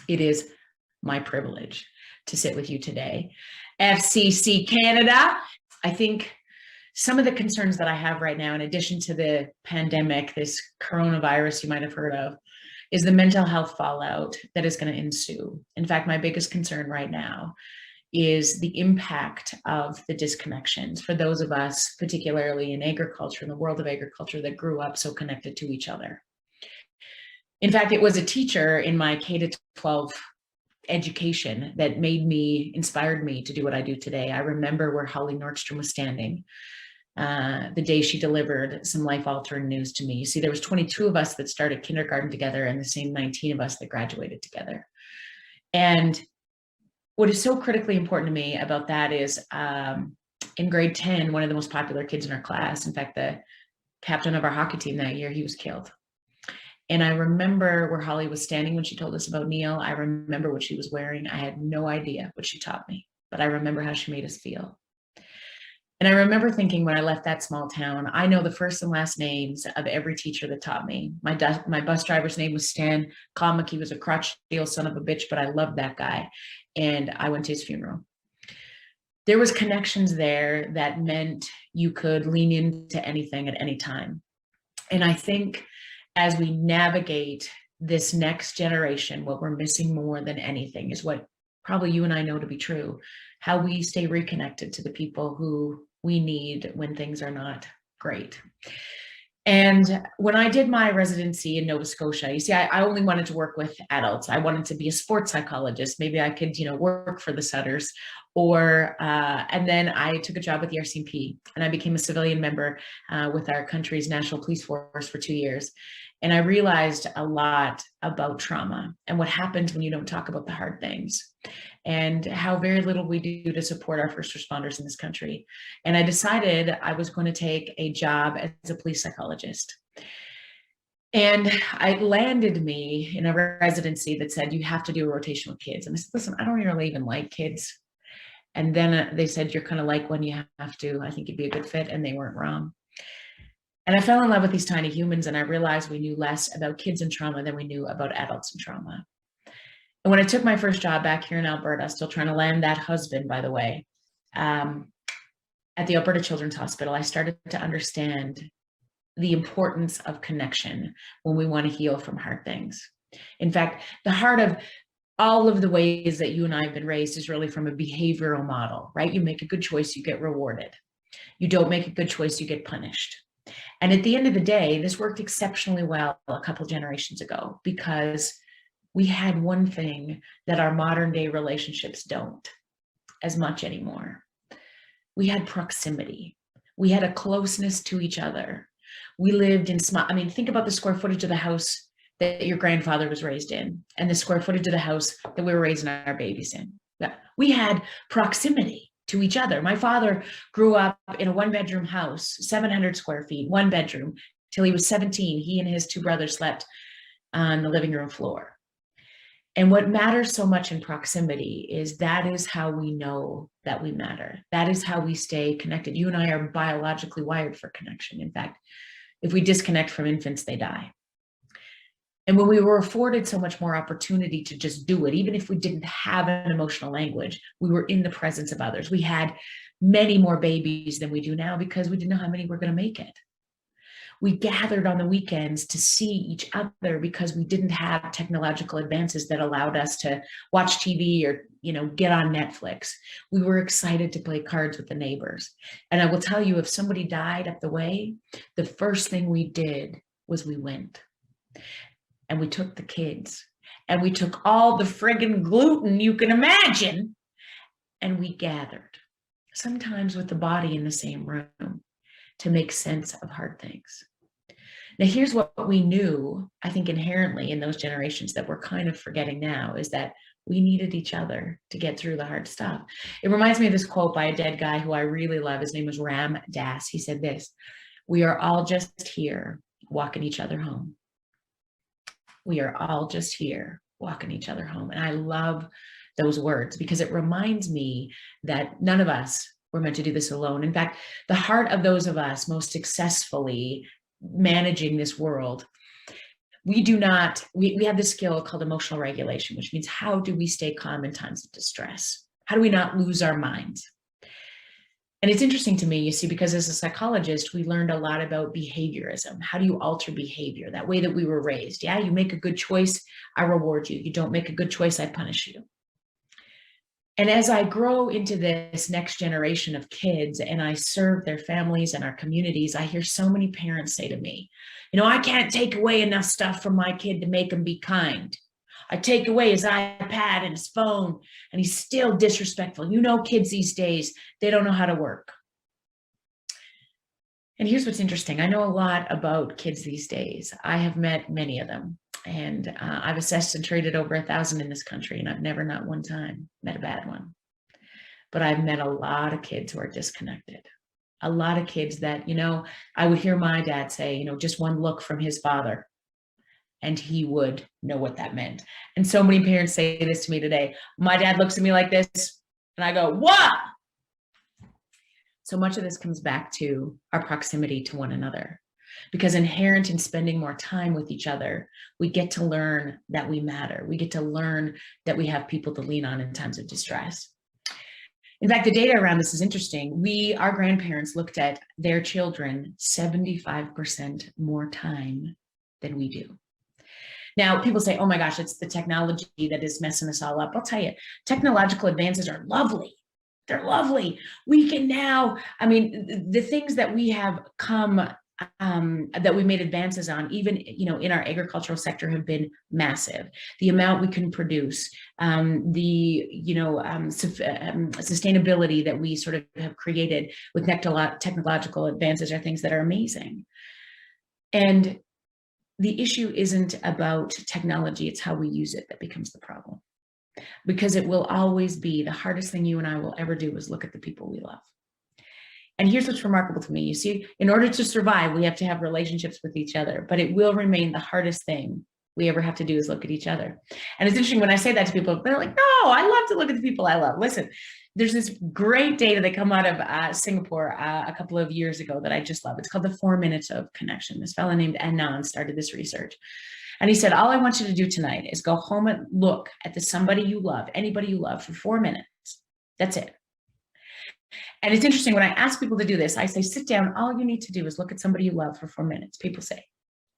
It is my privilege to sit with you today. FCC Canada, I think some of the concerns that I have right now, in addition to the pandemic, this coronavirus you might have heard of, is the mental health fallout that is going to ensue. In fact, my biggest concern right now is the impact of the disconnections for those of us, particularly in agriculture, in the world of agriculture, that grew up so connected to each other. In fact, it was a teacher in my K-12 education that inspired me to do what I do today. I remember where Holly Nordstrom was standing the day she delivered some life-altering news to me. You see, there was 22 of us that started kindergarten together and the same 19 of us that graduated together. And what is so critically important to me about that is in grade 10, one of the most popular kids in our class, in fact, the captain of our hockey team that year, he was killed. And I remember where Holly was standing when she told us about Neil. I remember what she was wearing. I had no idea what she taught me, but I remember how she made us feel. And I remember thinking when I left that small town, I know the first and last names of every teacher that taught me. My bus driver's name was Stan Kalmuk. He was a crotchety son of a bitch, but I loved that guy. And I went to his funeral. There was connections there that meant you could lean into anything at any time. And I think as we navigate this next generation, what we're missing more than anything is what probably you and I know to be true, how we stay reconnected to the people who we need when things are not great. And when I did my residency in Nova Scotia, you see, I only wanted to work with adults. I wanted to be a sports psychologist. Maybe I could, work for the Sutters. And then I took a job with the RCMP and I became a civilian member with our country's National Police Force for 2 years. And I realized a lot about trauma and what happens when you don't talk about the hard things and how very little we do to support our first responders in this country. And I decided I was going to take a job as a police psychologist. And it landed me in a residency that said, you have to do a rotation with kids. And I said, listen, I don't really even like kids. And then they said, you're kind of like when you have to, I think you'd be a good fit. And they weren't wrong. And I fell in love with these tiny humans, and I realized we knew less about kids and trauma than we knew about adults and trauma. And when I took my first job back here in Alberta, still trying to land that husband, by the way, at the Alberta Children's Hospital, I started to understand the importance of connection when we want to heal from hard things. In fact, the heart of all of the ways that you and I have been raised is really from a behavioral model, right? You make a good choice, you get rewarded. You don't make a good choice, you get punished. And at the end of the day, this worked exceptionally well a couple generations ago because we had one thing that our modern day relationships don't as much anymore. We had proximity. We had a closeness to each other. We lived in small, think about the square footage of the house that your grandfather was raised in and the square footage of the house that we were raising our babies in. We had proximity to each other. My father grew up in a one-bedroom house, 700 square feet, one bedroom, till he was 17. He and his two brothers slept on the living room floor. And what matters so much in proximity is that is how we know that we matter. That is how we stay connected. You and I are biologically wired for connection. In fact, if we disconnect from infants, they die. And when we were afforded so much more opportunity to just do it, even if we didn't have an emotional language, we were in the presence of others. We had many more babies than we do now because we didn't know how many were going to make it. We gathered on the weekends to see each other because we didn't have technological advances that allowed us to watch TV or, get on Netflix. We were excited to play cards with the neighbors. And I will tell you, if somebody died up the way, the first thing we did was we went. And we took the kids and we took all the friggin' gluten you can imagine and we gathered, sometimes with the body in the same room, to make sense of hard things. Now, here's what we knew, I think inherently in those generations that we're kind of forgetting now, is that we needed each other to get through the hard stuff. It reminds me of this quote by a dead guy who I really love. His name was Ram Dass. He said this: "We are all just here walking each other home." We are all just here walking each other home. And I love those words because it reminds me that none of us were meant to do this alone. In fact, the heart of those of us most successfully managing this world we do not, we have this skill called emotional regulation, which means how do we stay calm in times of distress? How do we not lose our minds? And it's interesting to me, you see, because as a psychologist, we learned a lot about behaviorism. How do you alter behavior? That way that we were raised. Yeah, you make a good choice, I reward you. You don't make a good choice, I punish you. And as I grow into this next generation of kids and I serve their families and our communities, I hear so many parents say to me, you know, I can't take away enough stuff from my kid to make him be kind. I take away his iPad and his phone, and he's still disrespectful. You know, kids these days, they don't know how to work. And here's what's interesting. I know a lot about kids these days. I have met many of them, and I've assessed and treated over 1,000 in this country, and I've never, not one time, met a bad one. But I've met a lot of kids who are disconnected. A lot of kids that, you know, I would hear my dad say, you know, just one look from his father, and he would know what that meant. And so many parents say this to me today. My dad looks at me like this, and I go, what? So much of this comes back to our proximity to one another, because inherent in spending more time with each other, we get to learn that we matter. We get to learn that we have people to lean on in times of distress. In fact, the data around this is interesting. Our grandparents looked at their children 75% more time than we do. Now, people say, oh my gosh, it's the technology that is messing us all up. I'll tell you, technological advances are lovely. They're lovely. We can now, I mean, the things that we have come, that we made advances on, even, you know, in our agricultural sector have been massive. The amount we can produce, sustainability that we sort of have created with technological advances are things that are amazing. And the issue isn't about technology, it's how we use it that becomes the problem. Because it will always be the hardest thing you and I will ever do is look at the people we love. And here's what's remarkable to me. You see, in order to survive, we have to have relationships with each other, but it will remain the hardest thing we ever have to do is look at each other. And it's interesting when I say that to people, they're like, no, I love to look at the people I love. Listen, there's this great data that come out of Singapore a couple of years ago that I just love. It's called the 4 minutes of connection. This fellow named Anand started this research. And he said, all I want you to do tonight is go home and look at somebody you love, anybody you love, for 4 minutes. That's it. And it's interesting when I ask people to do this, I say, sit down. All you need to do is look at somebody you love for 4 minutes. People say,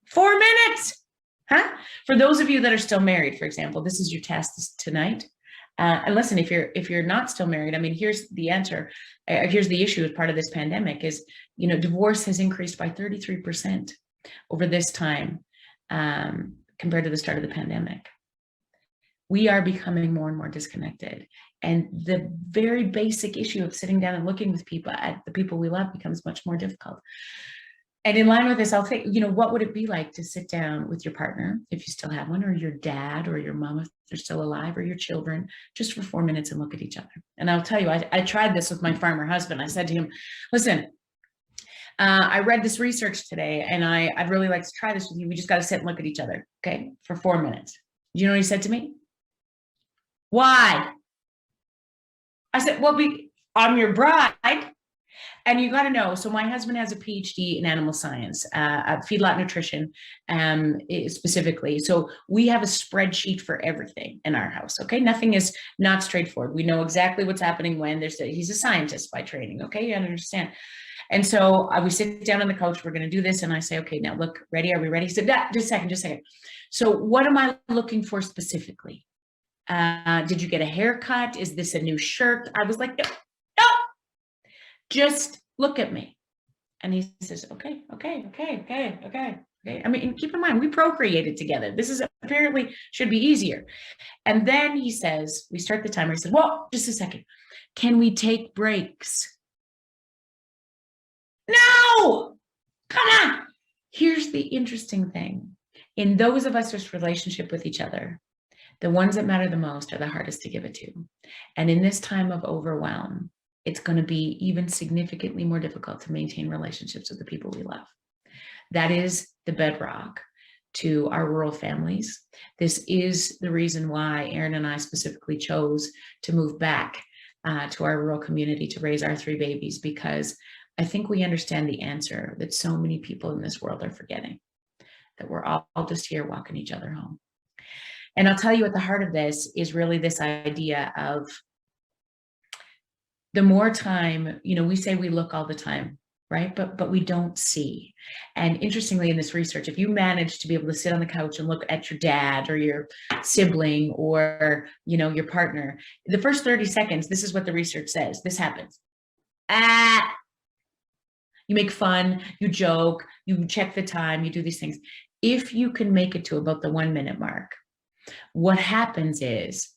4 minutes? Huh? For those of you that are still married, for example, this is your test tonight. And listen, if you're not still married, I mean, here's the answer. Here's the issue as part of this pandemic is, you know, divorce has increased by 33% over this time compared to the start of the pandemic. We are becoming more and more disconnected. And the very basic issue of sitting down and looking with people at the people we love becomes much more difficult. And in line with this, I'll think, you know, what would it be like to sit down with your partner, if you still have one, or your dad or your mom, if they're still alive, or your children, just for 4 minutes and look at each other. And I'll tell you, I tried this with my farmer husband. I said to him, listen, I read this research today and I'd really like to try this with you. We just got to sit and look at each other, okay, for 4 minutes. Do you know what he said to me? Why? I said, well, I'm your bride. And you got to know, so my husband has a PhD in animal science, feedlot nutrition specifically. So we have a spreadsheet for everything in our house, okay? Nothing is not straightforward. We know exactly what's happening when. He's a scientist by training, okay? You understand. And so we sit down on the couch, we're going to do this. And I say, okay, now look, ready? Are we ready? He said, just a second. So what am I looking for specifically? Did you get a haircut? Is this a new shirt? I was like, no, just look at me. And he says, okay. I mean, keep in mind, we procreated together. This is apparently should be easier. And then he says, we start the timer. He said, well, just a second. Can we take breaks? No, come on. Here's the interesting thing. In those of us whose relationship with each other, the ones that matter the most are the hardest to give it to. And in this time of overwhelm, it's going to be even significantly more difficult to maintain relationships with the people we love. That is the bedrock to our rural families. This is the reason why Aaron and I specifically chose to move back to our rural community to raise our 3 babies, because I think we understand the answer that so many people in this world are forgetting. that we're all just here walking each other home. And I'll tell you, at the heart of this is really this idea of the more time, we say we look all the time, right? But we don't see. And interestingly, in this research, if you manage to be able to sit on the couch and look at your dad or your sibling or, your partner, the first 30 seconds, this is what the research says. This happens. You make fun, you joke, you check the time, you do these things. If you can make it to about the 1 minute mark, what happens is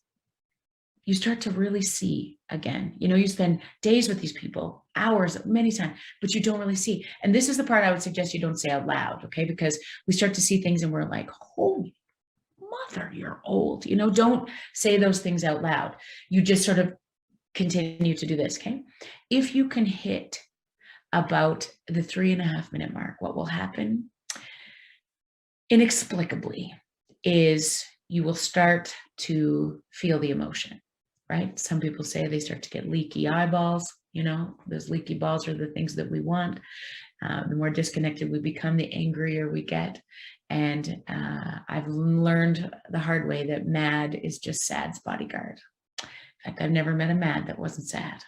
you start to really see again. You spend days with these people, hours, many times, but you don't really see. And this is the part I would suggest you don't say out loud, okay? Because we start to see things and we're like, holy mother, you're old. Don't say those things out loud. You just sort of continue to do this, okay? If you can hit about the 3.5 minute mark, what will happen inexplicably is you will start to feel the emotion, right? Some people say they start to get leaky eyeballs. Those leaky balls are the things that we want. The more disconnected we become, the angrier we get. And I've learned the hard way that mad is just sad's bodyguard. In fact, I've never met a mad that wasn't sad.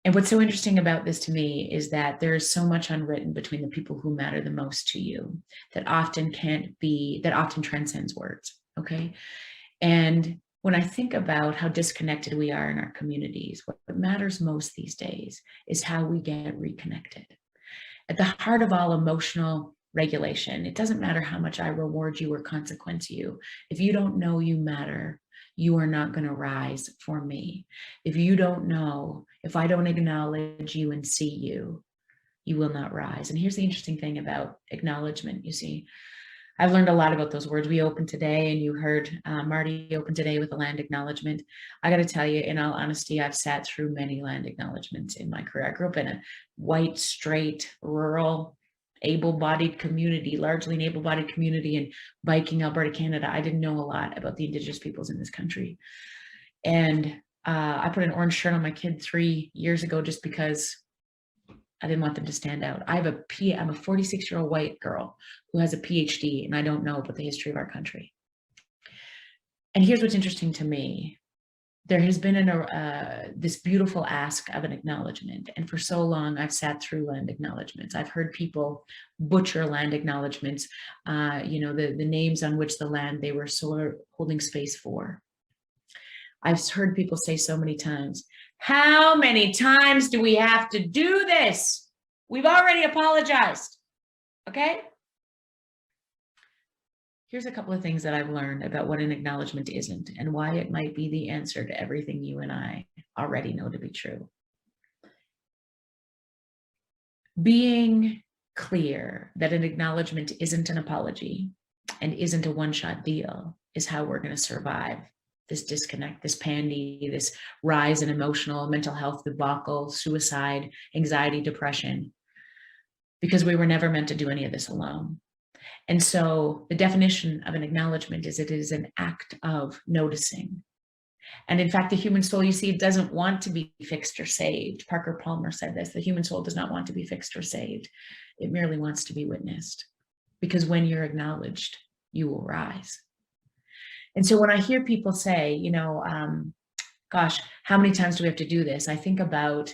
And what's so interesting about this to me is that there is so much unwritten between the people who matter the most to you that often transcends words, okay? And when I think about how disconnected we are in our communities, what matters most these days is how we get reconnected. At the heart of all emotional regulation, it doesn't matter how much I reward you or consequence you. If you don't know you matter, you are not going to rise for me. If you don't know, if I don't acknowledge you and see you, you will not rise. And here's the interesting thing about acknowledgement. You see, I've learned a lot about those words. We opened today, and you heard Marty open today with a land acknowledgement. I got to tell you, in all honesty, I've sat through many land acknowledgements in my career. I grew up in a white, straight, rural, able-bodied community, largely an able-bodied community in Viking, Alberta, Canada. I didn't know a lot about the Indigenous peoples in this country. And I put an orange shirt on my kid 3 years ago just because I didn't want them to stand out. I'm a 46-year-old white girl who has a PhD, and I don't know about the history of our country. And here's what's interesting to me. There has been this beautiful ask of an acknowledgement. And for so long, I've sat through land acknowledgements. I've heard people butcher land acknowledgements, the names on which the land they were sort of holding space for. I've heard people say so many times, how many times do we have to do this? We've already apologized, okay? Here's a couple of things that I've learned about what an acknowledgement isn't and why it might be the answer to everything you and I already know to be true. Being clear that an acknowledgement isn't an apology and isn't a one-shot deal is how we're going to survive this disconnect, this pandy, this rise in emotional, mental health debacle, suicide, anxiety, depression, because we were never meant to do any of this alone. And so the definition of an acknowledgement is it is an act of noticing. And in fact, the human soul, you see, it doesn't want to be fixed or saved. Parker Palmer said this, the human soul does not want to be fixed or saved. It merely wants to be witnessed, because when you're acknowledged, you will rise. And so when I hear people say, gosh, how many times do we have to do this? I think about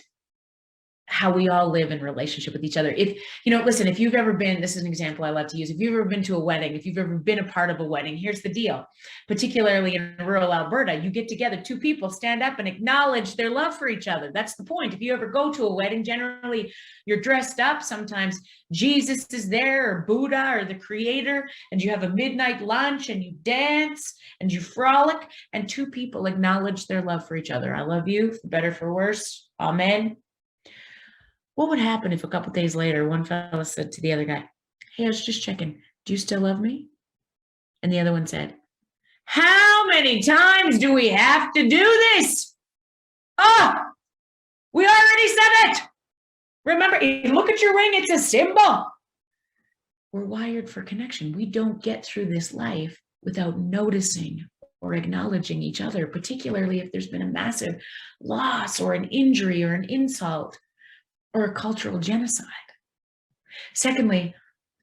how we all live in relationship with each other. Listen, if you've ever been, this is an example I love to use. If you've ever been to a wedding, if you've ever been a part of a wedding, here's the deal. Particularly in rural Alberta, you get together, two people stand up and acknowledge their love for each other. That's the point. If you ever go to a wedding, generally you're dressed up. Sometimes Jesus is there, or Buddha, or the creator, and you have a midnight lunch and you dance and you frolic, and two people acknowledge their love for each other. I love you, for better, for worse. Amen. What would happen if a couple days later, one fella said to the other guy, hey, I was just checking, do you still love me? And the other one said, how many times do we have to do this? Oh, we already said it. Remember, look at your ring, it's a symbol. We're wired for connection. We don't get through this life without noticing or acknowledging each other, particularly if there's been a massive loss or an injury or an insult or a cultural genocide. Secondly,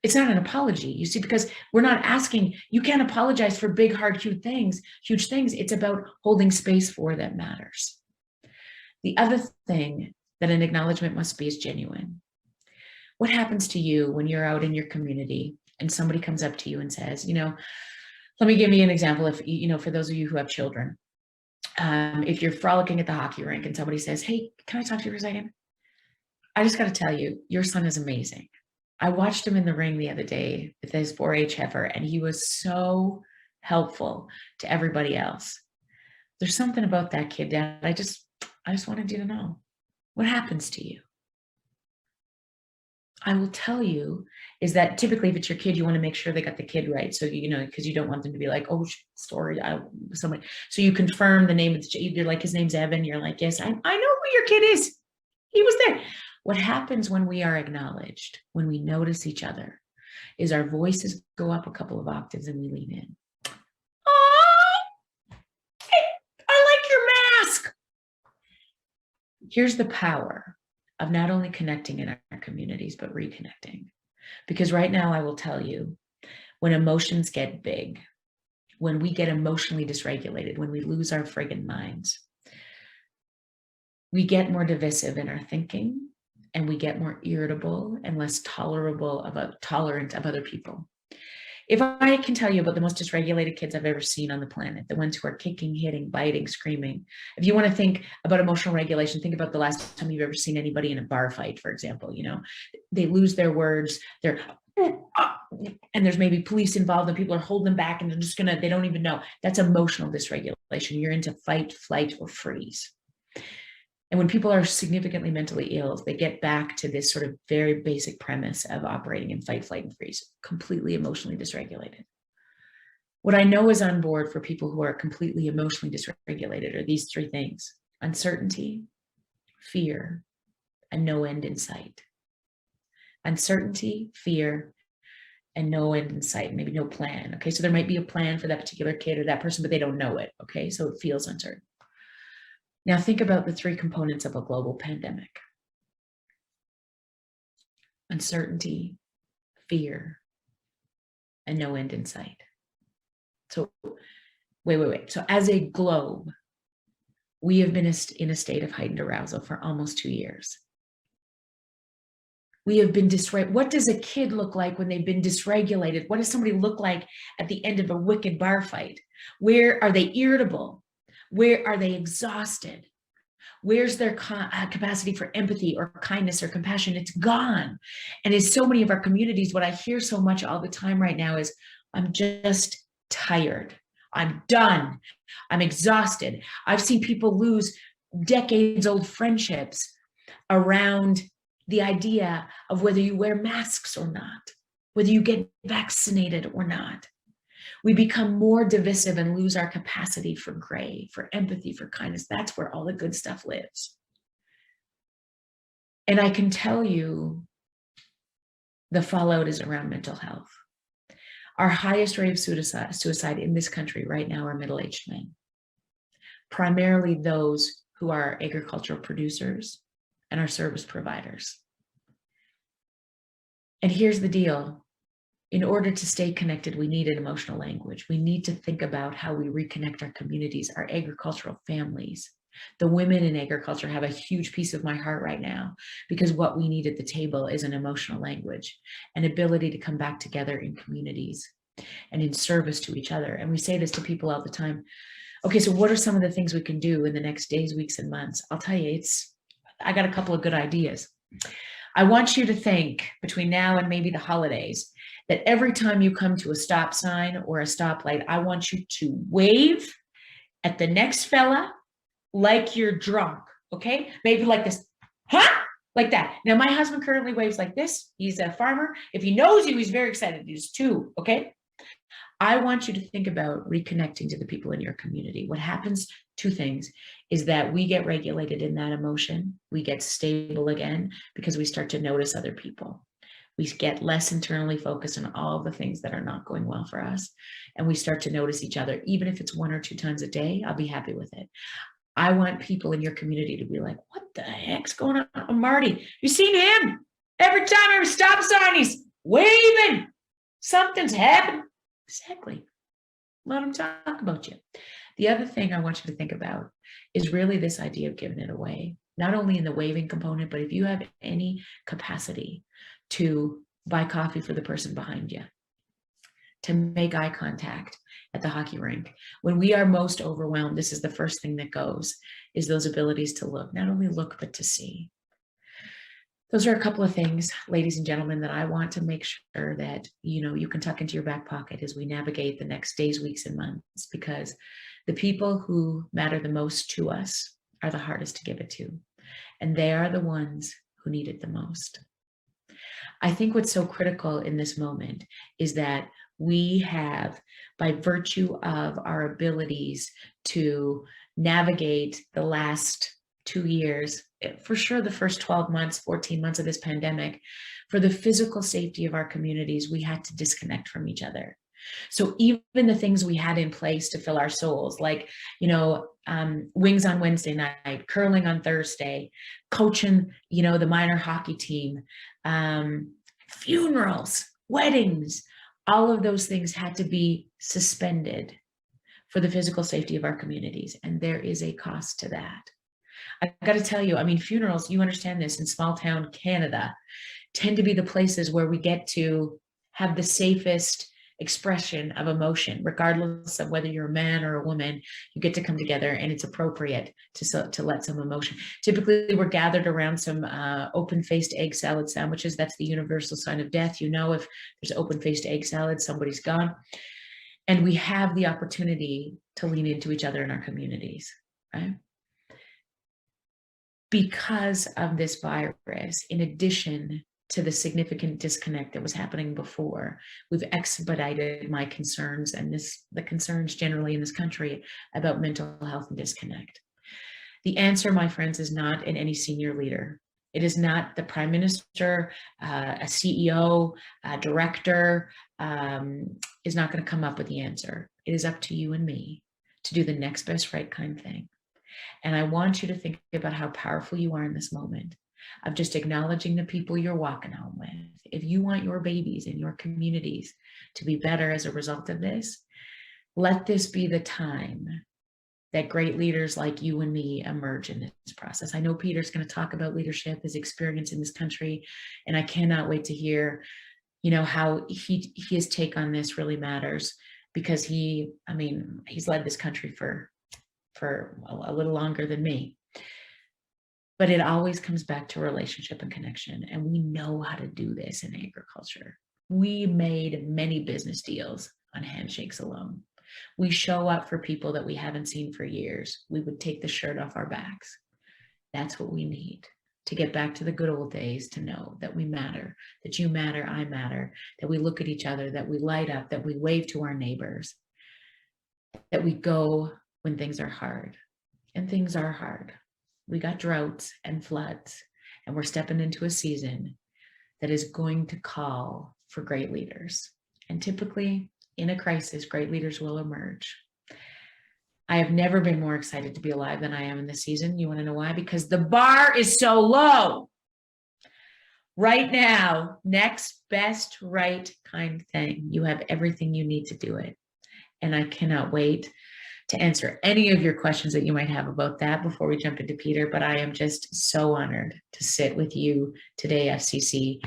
It's not an apology, you see, because we're not asking, you can't apologize for big, hard, huge things. It's about holding space for that matters. The other thing that an acknowledgement must be is genuine. What happens to you when you're out in your community and somebody comes up to you and says, let me give you an example. If, for those of you who have children, if you're frolicking at the hockey rink and somebody says, hey, can I talk to you for a second? I just got to tell you, your son is amazing. I watched him in the ring the other day with his 4-H heifer, and he was so helpful to everybody else. There's something about that kid, Dad. I just wanted you to know. What happens to you? I will tell you is that typically if it's your kid, you want to make sure they got the kid right. So, because you don't want them to be like, oh, sorry, somebody. So you confirm the name of the, you're like, his name's Evan. You're like, yes, I know who your kid is. He was there. What happens when we are acknowledged, when we notice each other, is our voices go up a couple of octaves and we lean in. Oh, hey, I like your mask. Here's the power of not only connecting in our communities, but reconnecting. Because right now, I will tell you, when emotions get big, when we get emotionally dysregulated, when we lose our friggin' minds, we get more divisive in our thinking, and we get more irritable and less tolerant of other people. If I can tell you about the most dysregulated kids I've ever seen on the planet, the ones who are kicking, hitting, biting, screaming. If you want to think about emotional regulation, think about the last time you've ever seen anybody in a bar fight, for example. They lose their words, and there's maybe police involved and people are holding them back and they don't even know. That's emotional dysregulation. You're into fight, flight, or freeze. And when people are significantly mentally ill, they get back to this sort of very basic premise of operating in fight, flight, and freeze, completely emotionally dysregulated. What I know is on board for people who are completely emotionally dysregulated are these three things: uncertainty, fear, and no end in sight. Uncertainty, fear, and no end in sight, maybe no plan. Okay, so there might be a plan for that particular kid or that person, but they don't know it. Okay, so it feels uncertain. Now think about the three components of a global pandemic: uncertainty, fear, and no end in sight. So wait. So as a globe, we have been in a state of heightened arousal for almost 2 years. We have been dysregulated. What does a kid look like when they've been dysregulated? What does somebody look like at the end of a wicked bar fight? Where are they irritable? Where are they exhausted? Where's their capacity for empathy or kindness or compassion? It's gone. And in so many of our communities, what I hear so much all the time right now is, I'm just tired. I'm done. I'm exhausted. I've seen people lose decades-old friendships around the idea of whether you wear masks or not, whether you get vaccinated or not. We become more divisive and lose our capacity for gray, for empathy, for kindness. That's where all the good stuff lives. And I can tell you the fallout is around mental health. Our highest rate of suicide in this country right now are middle-aged men, primarily those who are agricultural producers and our service providers. And here's the deal. In order to stay connected, we need an emotional language. We need to think about how we reconnect our communities, our agricultural families. The women in agriculture have a huge piece of my heart right now, because what we need at the table is an emotional language, an ability to come back together in communities and in service to each other. And we say this to people all the time. Okay, so what are some of the things we can do in the next days, weeks, and months? I'll tell you, I got a couple of good ideas. I want you to think between now and maybe the holidays that every time you come to a stop sign or a stoplight, I want you to wave at the next fella like you're drunk, okay? Maybe like this, huh? Like that. Now, my husband currently waves like this. He's a farmer. If he knows you, he's very excited. He's two, okay? I want you to think about reconnecting to the people in your community. What happens, two things, is that we get regulated in that emotion. We get stable again because we start to notice other people. We get less internally focused on all the things that are not going well for us. And we start to notice each other. Even if it's 1 or 2 times a day, I'll be happy with it. I want people in your community to be like, what the heck's going on? Oh, Marty, you seen him? Every time I stop sign, he's waving. Something's happened. Exactly. Let them talk about you. The other thing I want you to think about is really this idea of giving it away, not only in the waving component, but if you have any capacity to buy coffee for the person behind you, to make eye contact at the hockey rink. When we are most overwhelmed, this is the first thing that goes, is those abilities to look, not only look, but to see. Those are a couple of things, ladies and gentlemen, that I want to make sure that, you can tuck into your back pocket as we navigate the next days, weeks, and months, because the people who matter the most to us are the hardest to give it to, and they are the ones who need it the most. I think what's so critical in this moment is that we have, by virtue of our abilities to navigate the last 2 years, for sure the first 12 months, 14 months of this pandemic, for the physical safety of our communities, we had to disconnect from each other. So even the things we had in place to fill our souls, like, wings on Wednesday night, curling on Thursday, coaching, the minor hockey team, funerals, weddings, all of those things had to be suspended for the physical safety of our communities. And there is a cost to that. I got to tell you, funerals, you understand this, in small town Canada, tend to be the places where we get to have the safest expression of emotion, regardless of whether you're a man or a woman. You get to come together, and it's appropriate to let some emotion. Typically, we're gathered around some open-faced egg salad sandwiches. That's the universal sign of death. If there's open-faced egg salad, somebody's gone. And we have the opportunity to lean into each other in our communities, right? Because of this virus, in addition to the significant disconnect that was happening before, we've expedited my concerns and the concerns generally in this country about mental health and disconnect. The answer, my friends, is not in any senior leader. It is not the prime minister, a CEO, a director is not going to come up with the answer. It is up to you and me to do the next best right kind thing. And I want you to think about how powerful you are in this moment of just acknowledging the people you're walking home with. If you want your babies and your communities to be better as a result of this, let this be the time that great leaders like you and me emerge in this process. I know Peter's going to talk about leadership, his experience in this country, and I cannot wait to hear, how his take on this really matters, because he's led this country for a little longer than me. But it always comes back to relationship and connection. And we know how to do this in agriculture. We made many business deals on handshakes alone. We show up for people that we haven't seen for years. We would take the shirt off our backs. That's what we need to get back to the good old days, to know that we matter, that you matter, I matter, that we look at each other, that we light up, that we wave to our neighbors, that we go when things are hard. And things are hard. We got droughts and floods, and we're stepping into a season that is going to call for great leaders. And typically, in a crisis, great leaders will emerge. I have never been more excited to be alive than I am in this season. You want to know why? Because the bar is so low. Right now, next best right kind thing. You have everything you need to do it. And I cannot wait to answer any of your questions that you might have about that before we jump into Peter. But I am just so honored to sit with you today, FCC,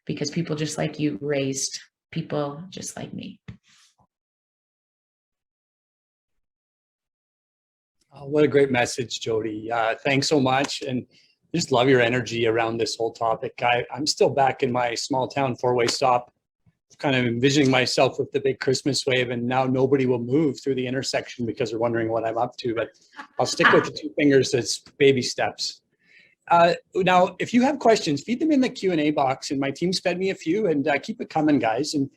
because people just like you raised people just like me. Oh, what a great message, Jody. Thanks so much. And I just love your energy around this whole topic. I'm still back in my small town four-way stop, kind of envisioning myself with the big Christmas wave, and now nobody will move through the intersection because they're wondering what I'm up to, but I'll stick with the two fingers as baby steps. Now, if you have questions, feed them in the Q&A box, and my team's fed me a few, and keep it coming, guys. And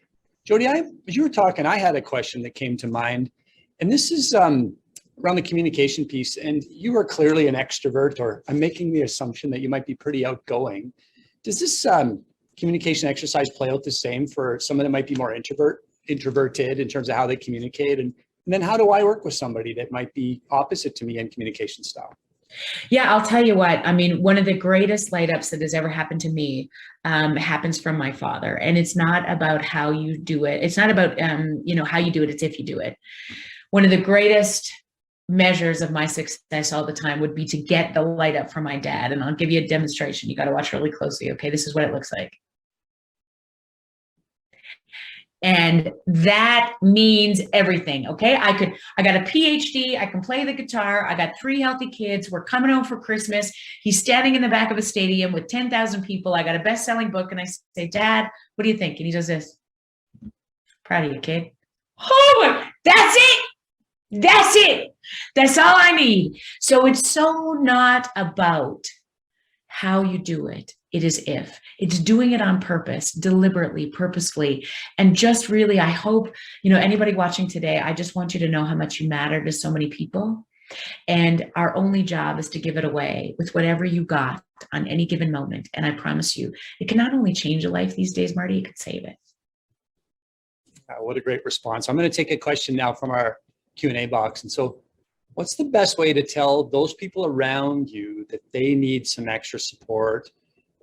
Jody, as you were talking, I had a question that came to mind, and this is around the communication piece, and you are clearly an extrovert, or I'm making the assumption that you might be pretty outgoing. Does this communication exercise play out the same for someone that might be more introverted in terms of how they communicate? And then how do I work with somebody that might be opposite to me in communication style? Yeah, I'll tell you what. I mean, one of the greatest light ups that has ever happened to me happens from my father, and it's not about how you do it. It's not about how you do it. It's if you do it. One of the greatest measures of my success all the time would be to get the light up from my dad, and I'll give you a demonstration. You got to watch really closely. Okay, this is what it looks like. And that means everything. Okay. I got a PhD. I can play the guitar. I got 3 healthy kids. We're coming home for Christmas. He's standing in the back of a stadium with 10,000 people. I got a best-selling book. And I say, Dad, what do you think? And he does this. Proud of you, kid. Oh, that's it. That's it. That's all I need. So it's so not about how you do it. It is if. It's doing it on purpose, deliberately, purposefully. And just really, I hope, anybody watching today, I just want you to know how much you matter to so many people. And our only job is to give it away with whatever you got on any given moment. And I promise you, it can not only change a life these days, Marty, it could save it. What a great response. I'm going to take a question now from our Q&A box. And so what's the best way to tell those people around you that they need some extra support,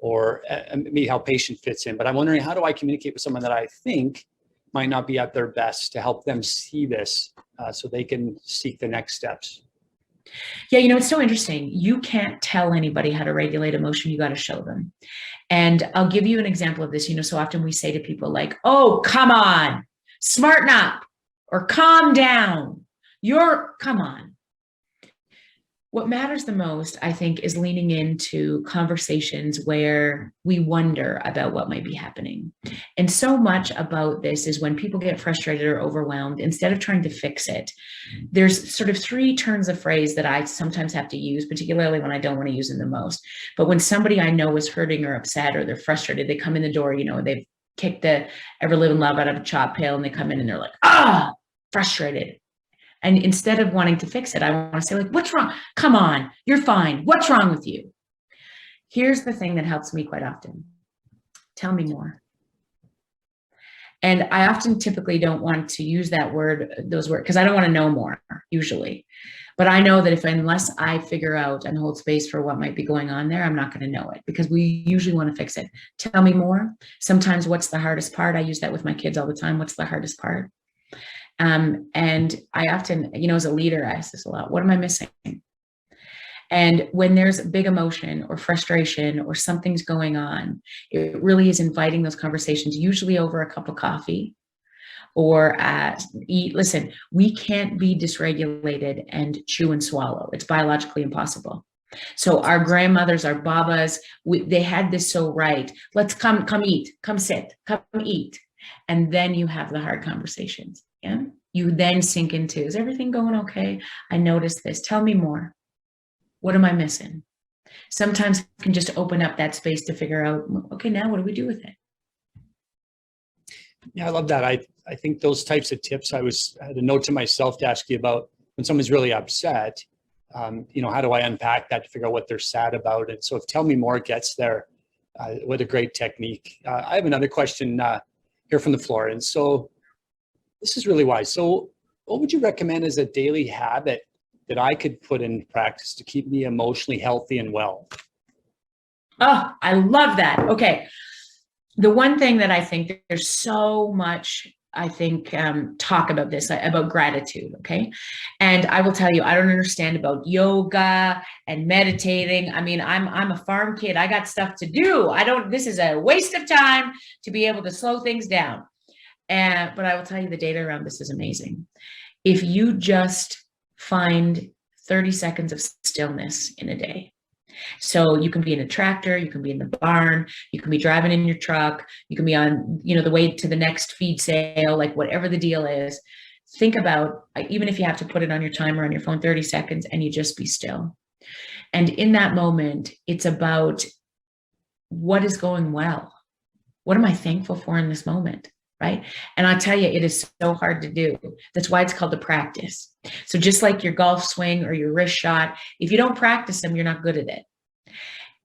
or maybe how patient fits in? But I'm wondering, how do I communicate with someone that I think might not be at their best to help them see this so they can seek the next steps? Yeah, it's so interesting. You can't tell anybody how to regulate emotion. You got to show them. And I'll give you an example of this. So often we say to people like, oh, come on, smarten up, or calm down. Come on. What matters the most, I think, is leaning into conversations where we wonder about what might be happening. And so much about this is when people get frustrated or overwhelmed, instead of trying to fix it, there's sort of 3 turns of phrase that I sometimes have to use, particularly when I don't want to use them the most. But when somebody I know is hurting or upset or they're frustrated, they come in the door, they've kicked the ever living love out of a chop pail, and they come in and they're like, frustrated. And instead of wanting to fix it, I want to say, like, what's wrong? Come on, you're fine. What's wrong with you? Here's the thing that helps me quite often. Tell me more. And I often typically don't want to use those words, because I don't want to know more usually. But I know that unless I figure out and hold space for what might be going on there, I'm not going to know it, because we usually want to fix it. Tell me more. Sometimes, what's the hardest part? I use that with my kids all the time. What's the hardest part? And I often, as a leader, I ask this a lot. What am I missing? And when there's big emotion or frustration or something's going on, it really is inviting those conversations, usually over a cup of coffee or eat. Listen, we can't be dysregulated and chew and swallow. It's biologically impossible. So our grandmothers, our babas, they had this so right. Let's come eat, come sit, come eat. And then you have the hard conversations. Yeah. You then sink into, is everything going okay? I noticed this. Tell me more. What am I missing? Sometimes you can just open up that space to figure out, okay, now what do we do with it? Yeah, I love that. I think those types of tips, I had a note to myself to ask you about when someone's really upset, how do I unpack that to figure out what they're sad about? And so if tell me more gets there, what a great technique. I have another question here from the floor. And so this is really wise. So what would you recommend as a daily habit that I could put into practice to keep me emotionally healthy and well? Oh, I love that. Okay. The one thing that I think there's so much, talk about this, about gratitude. Okay. And I will tell you, I don't understand about yoga and meditating. I mean, I'm a farm kid. I got stuff to do. This is a waste of time to be able to slow things down. But I will tell you, the data around this is amazing. If you just find 30 seconds of stillness in a day. So you can be in a tractor, you can be in the barn, you can be driving in your truck, you can be on, the way to the next feed sale, like whatever the deal is. Think about, even if you have to put it on your timer on your phone, 30 seconds, and you just be still. And in that moment, it's about what is going well. What am I thankful for in this moment? Right? And I'll tell you, it is so hard to do. That's why it's called a practice. So just like your golf swing or your wrist shot, if you don't practice them, you're not good at it.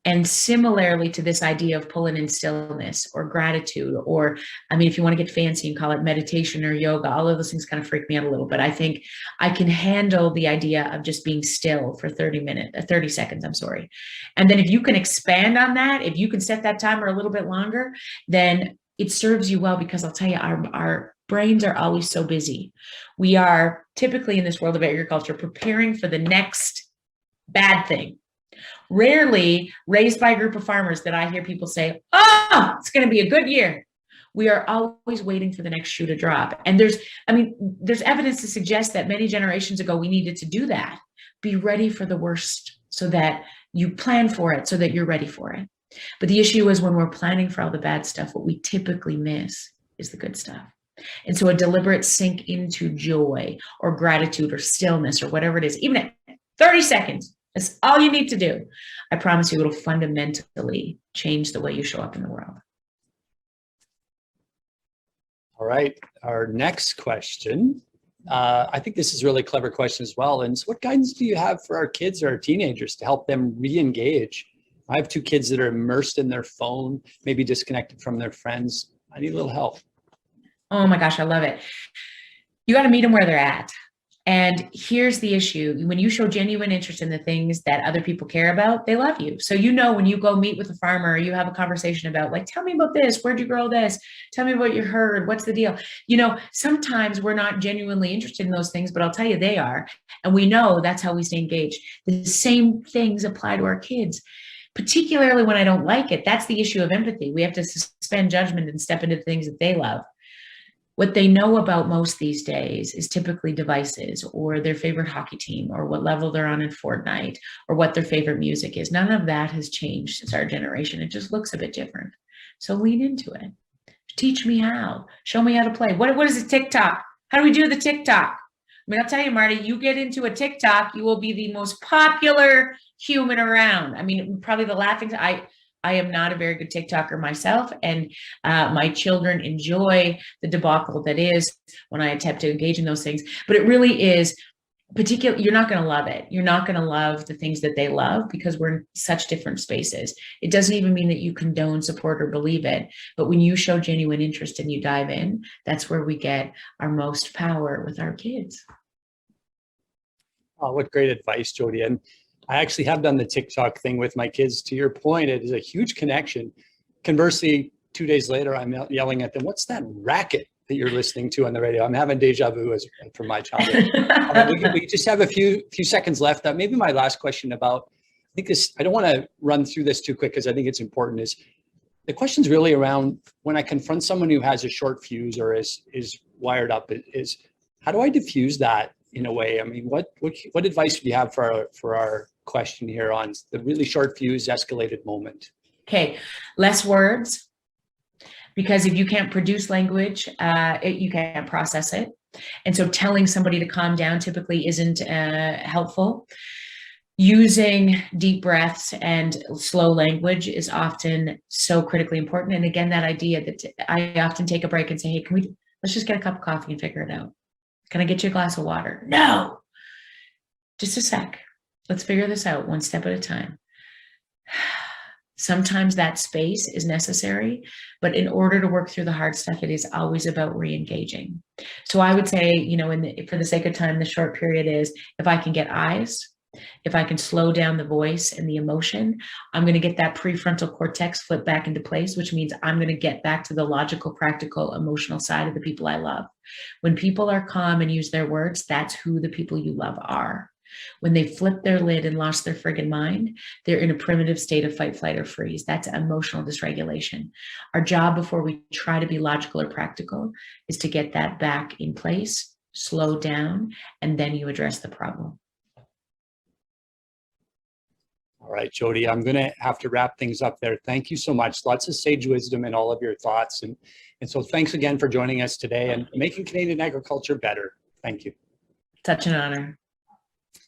And similarly to this idea of pulling in stillness or gratitude, or, I mean, if you want to get fancy and call it meditation or yoga, all of those things kind of freak me out a little, but I think I can handle the idea of just being still for 30 seconds, I'm sorry. And then if you can expand on that, if you can set that timer a little bit longer, then it serves you well, because I'll tell you, our brains are always so busy. We are typically in this world of agriculture preparing for the next bad thing. Rarely raised by a group of farmers that I hear people say, oh, it's going to be a good year. We are always waiting for the next shoe to drop. And there's evidence to suggest that many generations ago, we needed to do that. Be ready for the worst so that you plan for it, so that you're ready for it. But the issue is when we're planning for all the bad stuff, what we typically miss is the good stuff. And so a deliberate sink into joy or gratitude or stillness or whatever it is, even at 30 seconds, that's all you need to do. I promise you it'll fundamentally change the way you show up in the world. All right, our next question. I think this is a really clever question as well. And so what guidance do you have for our kids or our teenagers to help them re-engage? I have 2 kids that are immersed in their phone, maybe disconnected from their friends. I need a little help. Oh my gosh, I love it. You got to meet them where they're at. And here's the issue. When you show genuine interest in the things that other people care about, they love you. So, when you go meet with a farmer, or you have a conversation about, like, tell me about this. Where'd you grow this? Tell me what you heard. What's the deal? Sometimes we're not genuinely interested in those things, but I'll tell you they are. And we know that's how we stay engaged. The same things apply to our kids, particularly when I don't like it. That's the issue of empathy. We have to suspend judgment and step into the things that they love. What they know about most these days is typically devices, or their favorite hockey team, or what level they're on in Fortnite, or what their favorite music is. None of that has changed since our generation. It just looks a bit different. So lean into it. Teach me how. Show me how to play. What is a TikTok? How do we do the TikTok? I mean, I'll tell you, Marty, you get into a TikTok, you will be the most popular human around. I mean, probably the laughing. I am not a very good TikToker myself, and my children enjoy the debacle that is when I attempt to engage in those things. But it really is particular. You're not going to love it. You're not going to love the things that they love, because we're in such different spaces. It doesn't even mean that you condone, support, or believe it. But when you show genuine interest and you dive in, that's where we get our most power with our kids. Oh, what great advice, Jody. And I actually have done the TikTok thing with my kids. To your point, it is a huge connection. Conversely, 2 days later, I'm yelling at them, what's that racket that you're listening to on the radio? I'm having deja vu from my childhood. We just have a few seconds left. Maybe my last question about, I don't want to run through this too quick, because I think it's important, is the question's really around, when I confront someone who has a short fuse or is wired up, is how do I diffuse that in a way? I mean, what advice do you have for our question here on the really short fuse escalated moment? Okay, less words, because if you can't produce language, you can't process it. And so telling somebody to calm down typically isn't helpful. Using deep breaths and slow language is often so critically important. And again, that idea that I often take a break and say, hey, let's just get a cup of coffee and figure it out. Can I get you a glass of water? No, just a sec. Let's figure this out one step at a time. Sometimes that space is necessary, but in order to work through the hard stuff, it is always about re-engaging. So I would say, for the sake of time, the short period is, if I can get eyes, if I can slow down the voice and the emotion, I'm going to get that prefrontal cortex flipped back into place, which means I'm going to get back to the logical, practical, emotional side of the people I love. When people are calm and use their words, that's who the people you love are. When they flip their lid and lost their friggin' mind, they're in a primitive state of fight, flight, or freeze. That's emotional dysregulation. Our job before we try to be logical or practical is to get that back in place, slow down, and then you address the problem. All right, Jody, I'm going to have to wrap things up there. Thank you so much. Lots of sage wisdom in all of your thoughts. And so thanks again for joining us today and making Canadian agriculture better. Thank you. Such an honor.